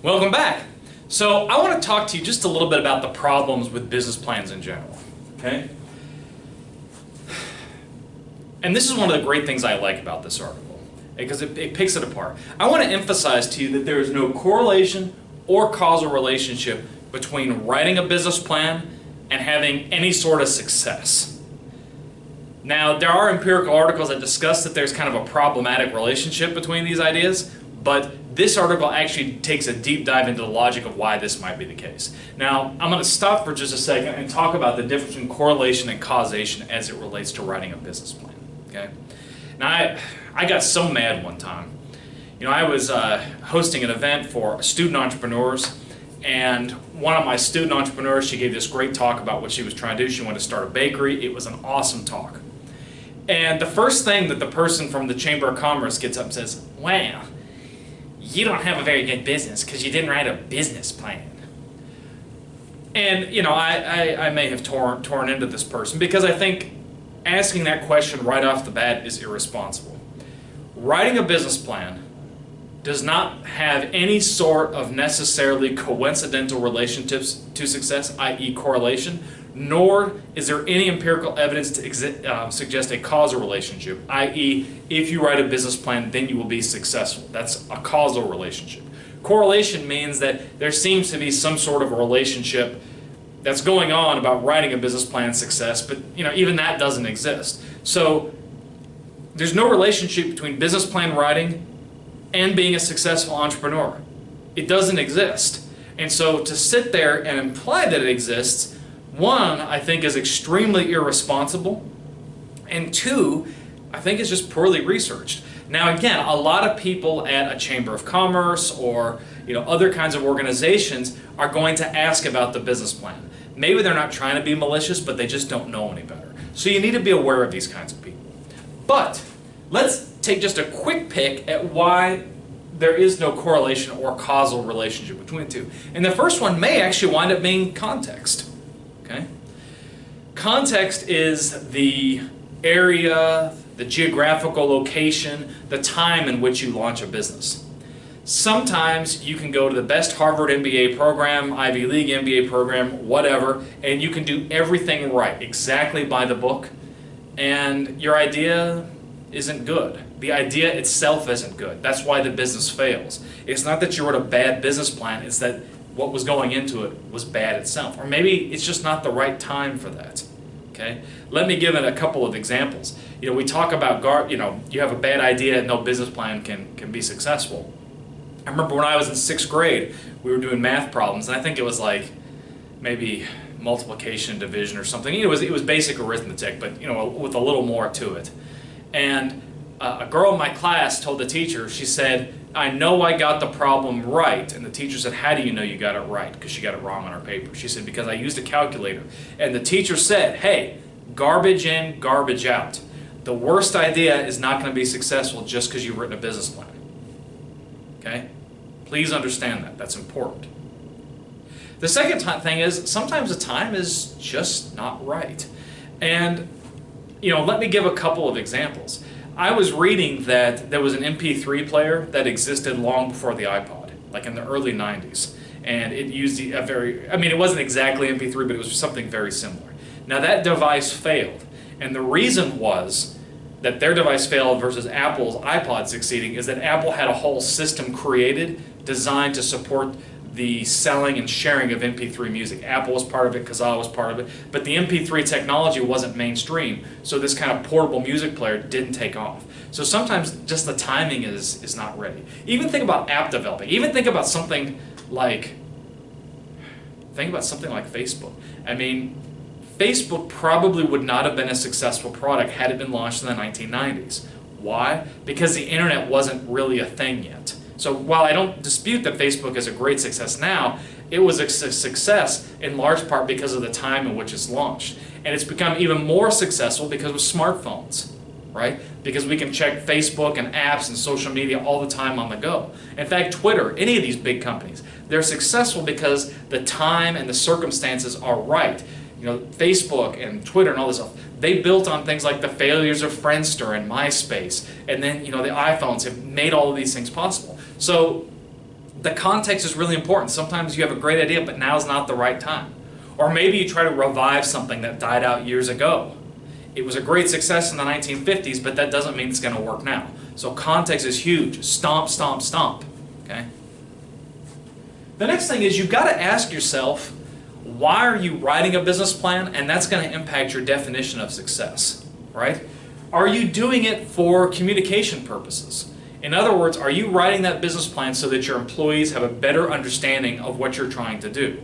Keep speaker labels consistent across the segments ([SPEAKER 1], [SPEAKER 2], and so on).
[SPEAKER 1] Welcome back. So I want to talk to you just a little bit about the problems with business plans in general, okay? And this is one of the great things I like about this article, because it picks it apart. I want to emphasize to you that there is no correlation or causal relationship between writing a business plan and having any sort of success. Now, there are empirical articles that discuss that there's kind of a problematic relationship between these ideas, but this article actually takes a deep dive into the logic of why this might be the case. Now, I'm going to stop for just a second and talk about the difference between correlation and causation as it relates to writing a business plan. Okay? Now, I got so mad one time. I was hosting an event for student entrepreneurs, and one of my student entrepreneurs, she gave this great talk about what she was trying to do. She wanted to start a bakery. It was an awesome talk. And the first thing that the person from the Chamber of Commerce gets up and says, "Wow, you don't have a very good business because you didn't write a business plan." And I may have torn into this person because I think asking that question right off the bat is irresponsible. Writing a business plan does not have any sort of necessarily coincidental relationships to success, i.e. correlation, nor is there any empirical evidence to suggest a causal relationship, i.e. if you write a business plan, then you will be successful. That's a causal relationship. Correlation means that there seems to be some sort of a relationship that's going on about writing a business plan success, but even that doesn't exist. So there's no relationship between business plan writing and being a successful entrepreneur. It doesn't exist. And so to sit there and imply that it exists, one, I think is extremely irresponsible, and two, I think is just poorly researched. Now again, a lot of people at a Chamber of Commerce or other kinds of organizations are going to ask about the business plan. Maybe they're not trying to be malicious, but they just don't know any better. So you need to be aware of these kinds of people. But let's take just a quick pick at why there is no correlation or causal relationship between the two. And the first one may actually wind up being context. Okay? Context is the area, the geographical location, the time in which you launch a business. Sometimes you can go to the best Harvard MBA program, Ivy League MBA program, whatever, and you can do everything right, exactly by the book, and your idea isn't good. The idea itself isn't good. That's why the business fails. It's not that you wrote a bad business plan, it's that what was going into it was bad itself. Or maybe it's just not the right time for that. Okay? Let me give it a couple of examples. We talk about, you have a bad idea and no business plan can be successful. I remember when I was in 6th grade, we were doing math problems, and I think it was like maybe multiplication and division or something. It was basic arithmetic, but with a little more to it. And a girl in my class told the teacher, she said, "I know I got the problem right." And the teacher said, "How do you know you got it right?" Because she got it wrong on her paper. She said, "Because I used a calculator." And the teacher said, "Hey, garbage in, garbage out. The worst idea is not going to be successful just because you've written a business plan." Okay? Please understand that. That's important. The second thing is, sometimes the time is just not right. And, let me give a couple of examples. I was reading that there was an MP3 player that existed long before the iPod, like in the early 90s. And it used it wasn't exactly MP3, but it was something very similar. Now that device failed. And the reason was that their device failed versus Apple's iPod succeeding is that Apple had a whole system created designed to support the selling and sharing of MP3 music. Apple was part of it, Kazaa was part of it, but the MP3 technology wasn't mainstream, so this kind of portable music player didn't take off. So sometimes just the timing is not ready. Even think about app developing. Even think about something like Facebook. I mean, Facebook probably would not have been a successful product had it been launched in the 1990s. Why? Because the internet wasn't really a thing yet. So while I don't dispute that Facebook is a great success now, it was a success in large part because of the time in which it's launched. And it's become even more successful because of smartphones, right? Because we can check Facebook and apps and social media all the time on the go. In fact, Twitter, any of these big companies, they're successful because the time and the circumstances are right. Facebook and Twitter and all this stuff, they built on things like the failures of Friendster and MySpace, and then the iPhones have made all of these things possible. So The context is really important. Sometimes you have a great idea, but now's not the right time. Or maybe you try to revive something that died out years ago. It was a great success in the 1950s, but that doesn't mean it's going to work now. So context is huge. Stomp, stomp, stomp. Okay? The next thing is you've got to ask yourself, why are you writing a business plan? And that's going to impact your definition of success, right? Are you doing it for communication purposes? In other words, are you writing that business plan so that your employees have a better understanding of what you're trying to do?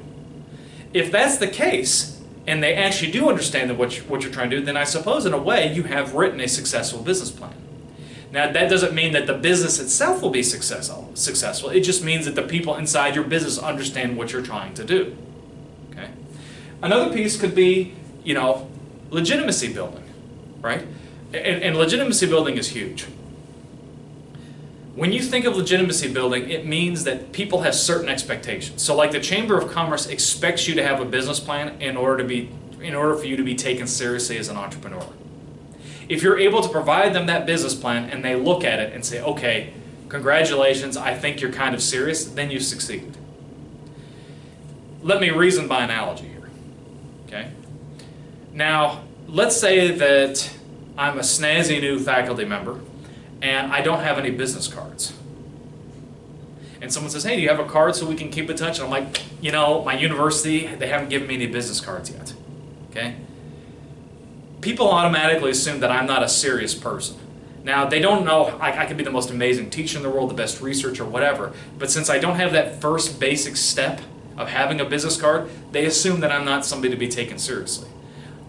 [SPEAKER 1] If that's the case, and they actually do understand what you're trying to do, then I suppose in a way you have written a successful business plan. Now that doesn't mean that the business itself will be successful. It just means that the people inside your business understand what you're trying to do. Okay? Another piece could be, legitimacy building, right? And legitimacy building is huge. When you think of legitimacy building, it means that people have certain expectations. So like the Chamber of Commerce expects you to have a business plan in order for you to be taken seriously as an entrepreneur. If you're able to provide them that business plan and they look at it and say, okay, congratulations, I think you're kind of serious, then you succeed. Let me reason by analogy here. Okay? Now, let's say that I'm a snazzy new faculty member and I don't have any business cards. And someone says, hey, do you have a card so we can keep in touch? And I'm like, my university, they haven't given me any business cards yet. Okay? People automatically assume that I'm not a serious person. Now, they don't know I could be the most amazing teacher in the world, the best researcher, whatever, but since I don't have that first basic step of having a business card, they assume that I'm not somebody to be taken seriously.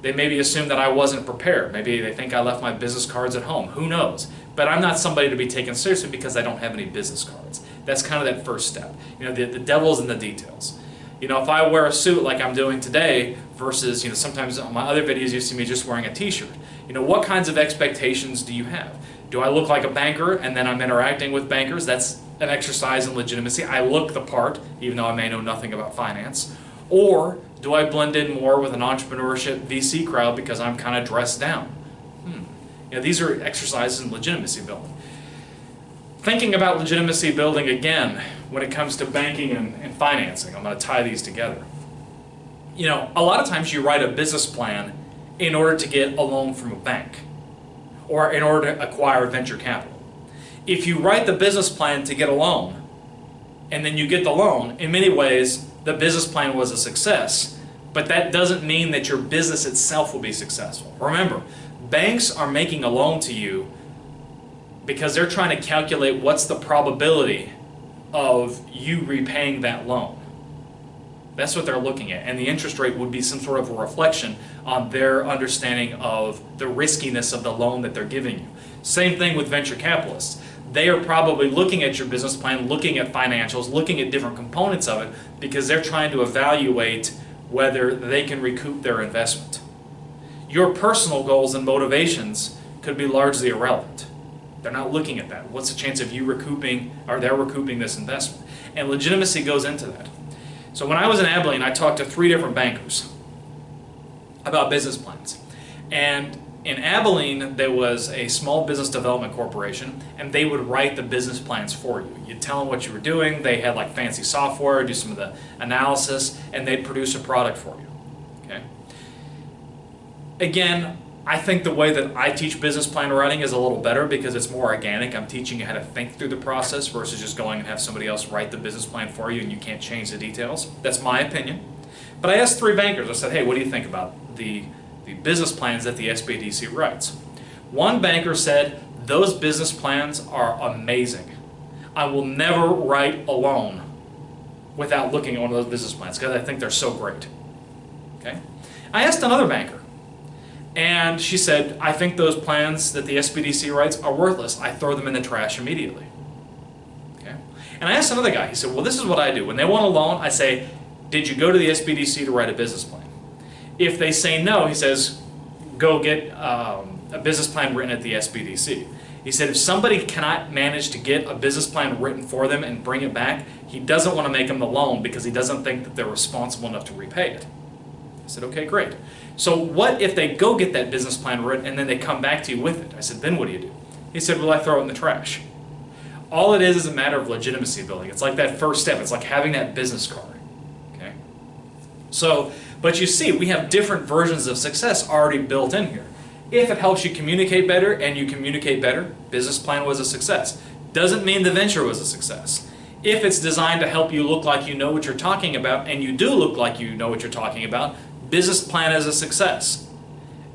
[SPEAKER 1] They maybe assume that I wasn't prepared. Maybe they think I left my business cards at home. Who knows? But I'm not somebody to be taken seriously because I don't have any business cards. That's kind of that first step. The devil's in the details. If I wear a suit like I'm doing today versus, sometimes on my other videos you see me just wearing a t-shirt. What kinds of expectations do you have? Do I look like a banker and then I'm interacting with bankers? That's an exercise in legitimacy. I look the part, even though I may know nothing about finance. Or do I blend in more with an entrepreneurship VC crowd because I'm kind of dressed down? These are exercises in legitimacy building. Thinking about legitimacy building again when it comes to banking and financing, I'm going to tie these together. A lot of times you write a business plan in order to get a loan from a bank or in order to acquire venture capital. If you write the business plan to get a loan and then you get the loan, in many ways the business plan was a success, but that doesn't mean that your business itself will be successful. Remember, banks are making a loan to you because they're trying to calculate what's the probability of you repaying that loan. That's what they're looking at, and the interest rate would be some sort of a reflection on their understanding of the riskiness of the loan that they're giving you. Same thing with venture capitalists. They are probably looking at your business plan, looking at financials, looking at different components of it because they're trying to evaluate whether they can recoup their investment. Your personal goals and motivations could be largely irrelevant. They're not looking at that. What's the chance of you recouping, or they're recouping this investment? And legitimacy goes into that. So when I was in Abilene, I talked to 3 different bankers about business plans. And in Abilene, there was a small business development corporation, and they would write the business plans for you. You'd tell them what you were doing. They had like fancy software, do some of the analysis, and they'd produce a product for you. Okay. Again, I think the way that I teach business plan writing is a little better because it's more organic. I'm teaching you how to think through the process versus just going and have somebody else write the business plan for you and you can't change the details. That's my opinion. But I asked 3 bankers, I said, hey, what do you think about the business plans that the SBDC writes? One banker said, those business plans are amazing. I will never write a loan without looking at one of those business plans because I think they're so great. Okay? I asked another banker, and she said, I think those plans that the SBDC writes are worthless. I throw them in the trash immediately. Okay? And I asked another guy, he said, well, this is what I do. When they want a loan, I say, did you go to the SBDC to write a business plan? If they say no, he says, go get a business plan written at the SBDC. He said, if somebody cannot manage to get a business plan written for them and bring it back, he doesn't want to make them the loan because he doesn't think that they're responsible enough to repay it. I said, okay, great. So what if they go get that business plan written and then they come back to you with it? I said, then what do you do? He said, well, I throw it in the trash. All it is a matter of legitimacy building. It's like that first step. It's like having that business card. Okay? So, but you see, we have different versions of success already built in here. If it helps you communicate better and you communicate better, business plan was a success. Doesn't mean the venture was a success. If it's designed to help you look like you know what you're talking about, and you do look like you know what you're talking about, business plan is a success.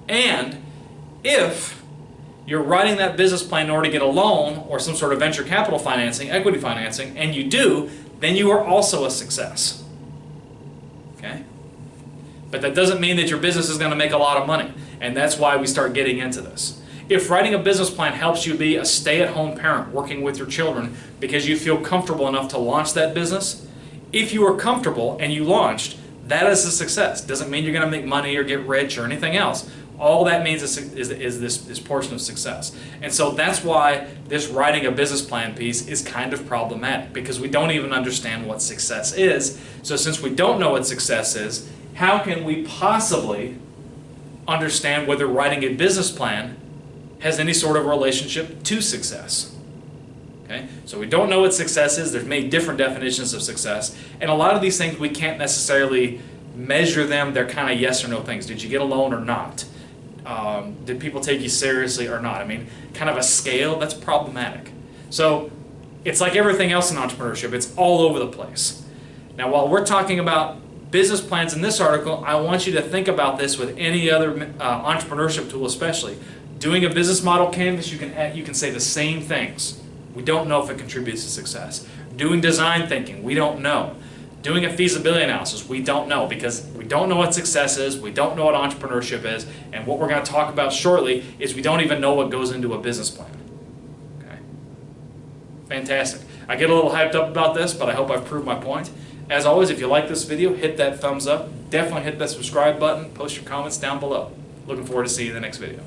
[SPEAKER 1] And if you're writing that business plan in order to get a loan or some sort of venture capital financing, equity financing, and you do, then you are also a success. Okay? But that doesn't mean that your business is going to make a lot of money. And that's why we start getting into this. If writing a business plan helps you be a stay-at-home parent working with your children because you feel comfortable enough to launch that business, if you are comfortable and you launched, that is a success. Doesn't mean you're going to make money or get rich or anything else. All that means is this portion of success. And so that's why this writing a business plan piece is kind of problematic, because we don't even understand what success is. So since we don't know what success is, how can we possibly understand whether writing a business plan has any sort of relationship to success? Okay? So we don't know what success is. There's many different definitions of success. And a lot of these things we can't necessarily measure them. They're kind of yes or no things. Did you get a loan or not? Did people take you seriously or not? I mean, kind of a scale, that's problematic. So it's like everything else in entrepreneurship. It's all over the place. Now, while we're talking about business plans in this article, I want you to think about this with any other entrepreneurship tool, especially. Doing a business model canvas, you can say the same things. We don't know if it contributes to success. Doing design thinking, we don't know. Doing a feasibility analysis, we don't know, because we don't know what success is, we don't know what entrepreneurship is, and what we're going to talk about shortly is we don't even know what goes into a business plan. Okay? Fantastic. I get a little hyped up about this, but I hope I've proved my point. As always, if you like this video, hit that thumbs up. Definitely hit that subscribe button. Post your comments down below. Looking forward to seeing you in the next video.